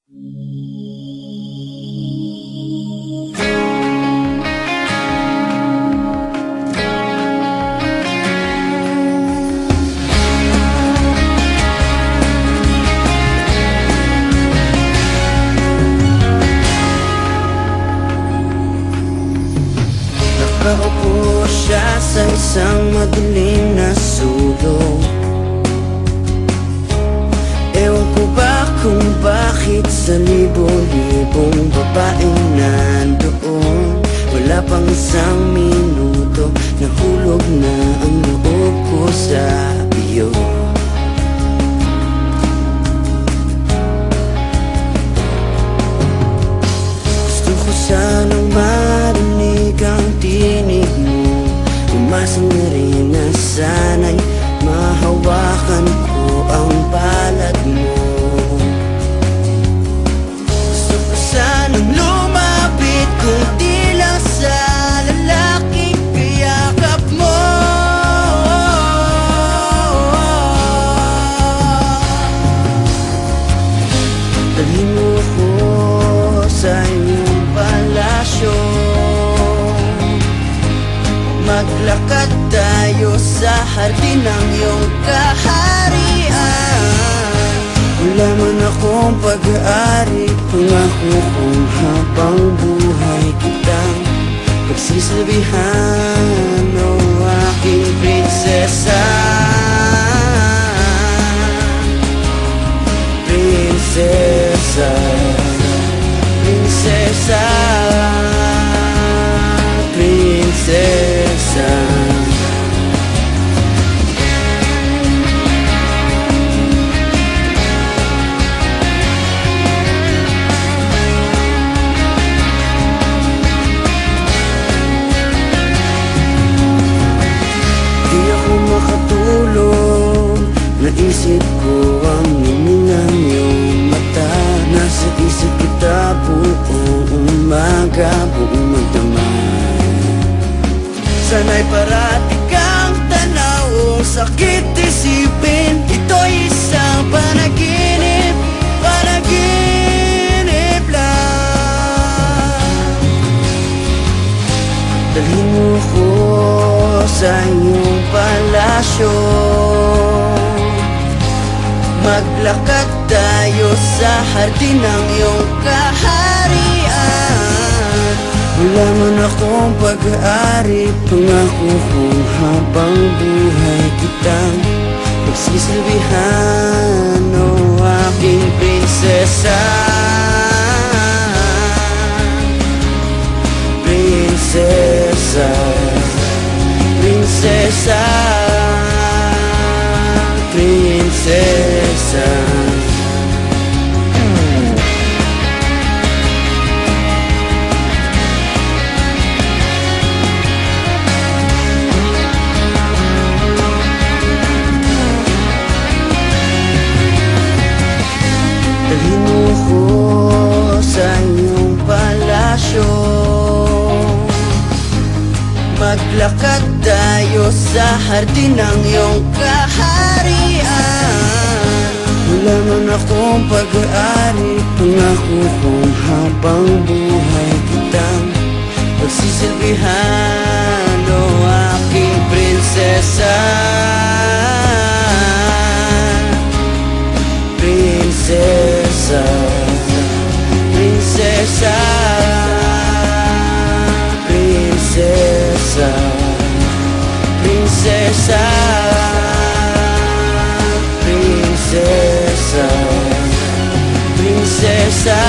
Nakaupo siya sa isang madilim na sulok. Ewan ko ba kung bakit sa libo-libong babaeng nandoon, wala pang isang minuto, nahulog na ang loob ko sa iyo. Gusto ko sanang marinig ang tinig mo, umasa na rin na sana'y mahawakan ko ang palad mo. Gusto ko sanang lumapit kung di lang sa lalaking kayakap mo. Dalhin mo ko sa iyong palasyo, maglakad tayo sa hardin ng iyong kaharian. Wala man akong pag-aari, pangako kong habang buhay kitang pagsisilbihan, o aking prinsesa. Prinsesa, prinsesa, prinsesa. Di ako makatulog, naisip ko ang hiningang iyong mata. Nasa isip kita buong umaga, buong magdamag. Sana'y parati kang tanaw, sakit isipin, ito'y isang panaginip, panaginip lang. Dalhin mo ko sa iyong palasyo, maglakad tayo sa hardin ng iyong kaharian. Wala man akong pag-aari, pangako kong habang buhay kitang pagsisilbihan, o aking prinsesa. Prinsesa, prinsesa, prinsesa. Dalhin mo ko sa iyong palasyo, maglakad tayo sa hardin ng iyong kaharian. Wala man akong pag-aari, pangako kong habang buhay kitang pagsisilbihan, o aking prinsesa. Prinsesa, prinsesa, prinsesa, prinsesa, prinsesa, prinsesa.